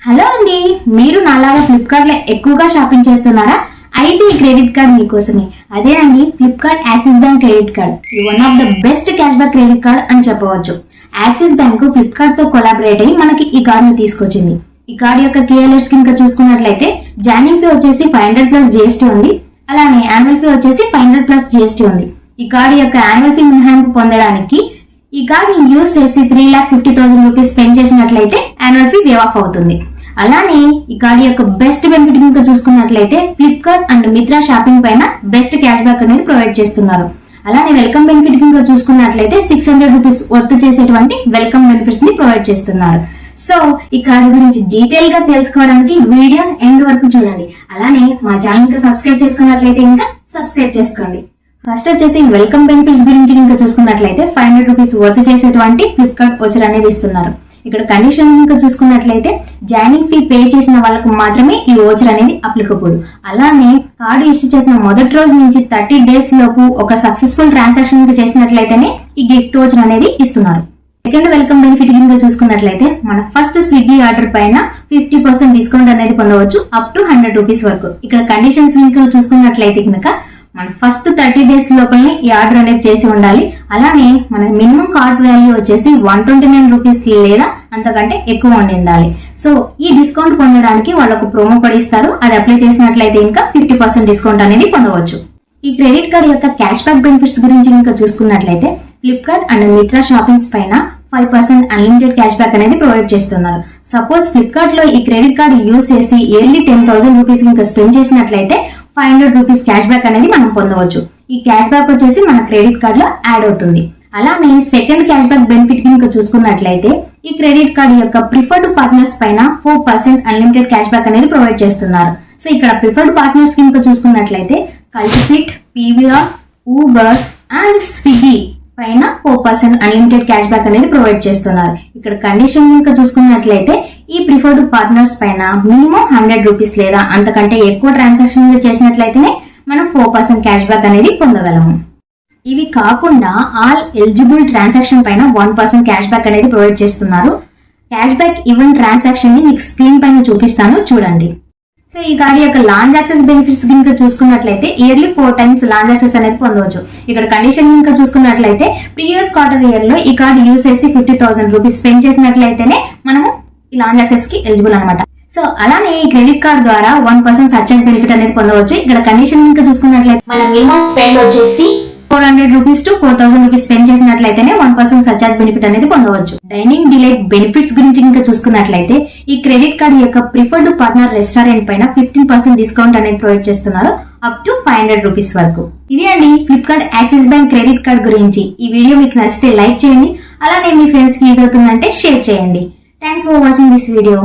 Hello అండి, మీరు నాలాగా ఫ్లిప్కార్ట్ లో ఎక్కువగా షాపింగ్ చేస్తున్నారా? అయితే ఈ క్రెడిట్ కార్డ్ మీకోసమే. అదేనండి, Flipkart Axis bank credit card. ఇది one of the best cash back credit card అని చెప్పవచ్చు. యాక్సిస్ బ్యాంక్ ఫ్లిప్కార్ట్ తో కొలాబరేట్ అయ్యి మనకి ఈ కార్డ్ ని తీసుకొచ్చింది. ఈ కార్డ్ యొక్క కేఎల్ఎస్ కింద చూసుకున్నట్లయితే జాయినింగ్ ఫీ వచ్చేసి 500 ప్లస్ జిఎస్టీ ఉంది. అలానే యాన్యువల్ ఫీ వచ్చేసి 500 ప్లస్ జిఎస్టీ ఉంది. ఈ కార్డ్ యొక్క యాన్యువల్ ఫీ మినహాయింపు పొందడానికి ఈ కార్డ్ ని యూజ్ చేసి 3,50,000 రూపీస్ స్పెండ్ చేసినట్లయితే యాన్యువల్ ఫీ వేవ్ ఆఫ్ అవుతుంది. అలానే ఈ కార్డ్ యొక్క బెస్ట్ బెనిఫిట్ ఇంకా చూసుకున్నట్లయితే ఫ్లిప్కార్ట్ అండ్ మిత్రా షాపింగ్ పైన బెస్ట్ క్యాష్ బ్యాక్ అనేది ప్రొవైడ్ చేస్తున్నారు. అలానే వెల్కమ్ బెనిఫిట్ కింద చూసుకున్నట్లయితే 600 రూపీస్ వర్త్ చేసేటువంటి వెల్కమ్ బెనిఫిట్స్ ని ప్రొవైడ్ చేస్తున్నారు. సో ఈ కార్డు గురించి డీటెయిల్ గా తెలుసుకోవడానికి వీడియో ఎండ్ వరకు చూడండి. అలానే మా ఛానల్ కి సబ్స్క్రైబ్ చేసుకున్నట్లయితే ఇంకా సబ్స్క్రైబ్ చేసుకోండి. ఫస్ట్ వచ్చేసి వెల్కమ్ బెనిఫిట్స్ గురించి ఇంకా చూసుకున్నట్లయితే 500 రూపీస్ వర్త్ చేసేటువంటి ఫ్లిప్కార్ట్ వోచర్ అనేది ఇస్తున్నారు. ఇక్కడ కండిషన్ ఇంకా చూసుకున్నట్లయితే జాయినింగ్ ఫీ పే చేసిన వాళ్ళకు మాత్రమే ఈ వోచర్ అనేది అప్లికబుల్. అలానే కార్డు ఇష్యూ చేసిన మొదటి రోజు నుంచి 30 డేస్ లోపు ఒక సక్సెస్ఫుల్ ట్రాన్సాక్షన్ చేసినట్లయితేనే ఈ గిఫ్ట్ వోచర్ అనేది ఇస్తున్నారు. సెకండ్ వెల్కమ్ బెనిఫిట్ కింద చూసుకున్నట్లయితే మన ఫస్ట్ స్విగ్గీ ఆర్డర్ పైన 50% డిస్కౌంట్ అనేది పొందవచ్చు అప్ టు 100 రూపీస్ వరకు. ఇక్కడ కండిషన్స్ ఇంకా చూసుకున్నట్లయితే కనుక మన ఫస్ట్ 30 డేస్ లోపలనే ఈ ఆర్డర్ అనేది చేసి ఉండాలి. అలానే మన మినిమం కార్ట్ వాల్యూ వచ్చేసి 129 రూపీస్ లేదా అంతకంటే ఎక్కువ ఉండాలి. సో ఈ డిస్కౌంట్ పొందడానికి వాళ్ళకు ప్రోమో కోడ్ ఇస్తారు. అది అప్లై చేసినట్లయితే ఇంకా 50% డిస్కౌంట్ అనేది పొందవచ్చు. ఈ క్రెడిట్ కార్డ్ యొక్క క్యాష్ బ్యాక్ బెనిఫిట్స్ గురించి ఇంకా చూసుకున్నట్లయితే ఫ్లిప్కార్ట్ అండ్ మిత్రా షాపింగ్స్ పైన 5% అన్లిమిటెడ్ క్యాష్ బ్యాక్ అనేది ప్రొవైడ్ చేస్తున్నారు. సపోజ్ ఫ్లిప్కార్ట్ లో ఈ క్రెడిట్ కార్డ్ యూజ్ చేసి ఇయర్లీ 10,000 రూపీస్ ఇంకా స్పెండ్ చేసినట్లయితే 500 రూపీస్ క్యాష్ బ్యాక్ అనేది మనం పొందవచ్చు. ఈ క్యాష్ బ్యాక్ వచ్చేసి మన క్రెడిట్ కార్డ్ లో యాడ్ అవుతుంది. అలానే సెకండ్ క్యాష్ బ్యాక్ బెనిఫిట్ ఇంకా చూసుకున్నట్లయితే ఈ క్రెడిట్ కార్డ్ యొక్క ప్రిఫర్డ్ పార్ట్నర్స్ పైన 4% అన్లిమిటెడ్ క్యాష్ బ్యాక్ అనేది ప్రొవైడ్ చేస్తున్నారు. సో ఇక్కడ ప్రిఫర్డ్ పార్ట్నర్స్ ఇంకా చూసుకున్నట్లయితే కల్టిఫిట్, పీవీఆర్, ఊబర్ అండ్ స్విగ్గీ పైన 4% అన్లిమిటెడ్ క్యాష్ బ్యాక్ అనేది ప్రొవైడ్ చేస్తున్నారు. ఇక్కడ కండిషన్ ఇంకా చూసుకున్నట్లయితే ఈ ప్రిఫర్డ్ పార్ట్నర్స్ పైన మినిమం 100 రూపీస్ లేదా అంతకంటే ఎక్కువ ట్రాన్సాక్షన్ చేసినట్లయితేనే మనం 4% క్యాష్ బ్యాక్ అనేది పొందగలము. ఇవి కాకుండా ఆల్ ఎలిజిబుల్ ట్రాన్సాక్షన్ పైన 1% క్యాష్ బ్యాక్ అనేది ప్రొవైడ్ చేస్తున్నారు. క్యాష్ బ్యాక్ ఈవెంట్ ట్రాన్సాక్షన్ ని మీకు స్క్రీన్ పైన చూపిస్తాను, చూడండి. సో ఈ కార్డ్ యొక్క లాంజ్ యాక్సెస్ బెనిఫిట్స్ ఇంకా చూసుకున్నట్లయితే ఇయర్లీ 4 టైమ్స్ లాంజ్ యాక్సెస్ అనేది పొందవచ్చు. ఇక్కడ కండిషన్ ఇంకా చూసుకున్నట్లయితే ప్రీవియస్ క్వార్టర్ ఇయర్ లో ఈ కార్డ్ యూజ్ చేసి 50,000 రూపీస్ స్పెండ్ చేసినట్లయితేనే మనము ఈ లాంజ్ యాక్సెస్ కి ఎలిజిబుల్ అనమాట. సో అలానే ఈ క్రెడిట్ కార్డ్ ద్వారా 1% సర్చార్జ్ బెనిఫిట్ అనేది పొందవచ్చు. ఇక్కడ కండిషన్ ఇంకా చూసుకున్నట్లయితే మన మినిమం స్పెండ్ వచ్చేసి 400 రూపీస్ టు 4,000 రూపీస్ స్పెండ్ చేసినట్లయితేనే 1% సర్చార్జ్ బెనిఫిట్ అనేది పొందవచ్చు. డైనింగ్ డిలైట్ బెనిఫిట్స్ గురించి ఇంకా చూసుకున్నట్లయితే ఈ క్రెడిట్ కార్డ్ యొక్క ప్రిఫర్డ్ పార్ట్నర్ రెస్టారెంట్ పైన 15% డిస్కౌంట్ అనేది ప్రొవైడ్ చేస్తున్నారు అప్ టు 500 రూపీస్ వరకు. ఇది అండి Flipkart Axis bank credit card గురించి. ఈ వీడియో మీకు నచ్చితే లైక్ చేయండి. అలానే మీ ఫ్రెండ్స్ కి యూజ్ అవుతుందంటే షేర్ చేయండి. Thanks for watching this video.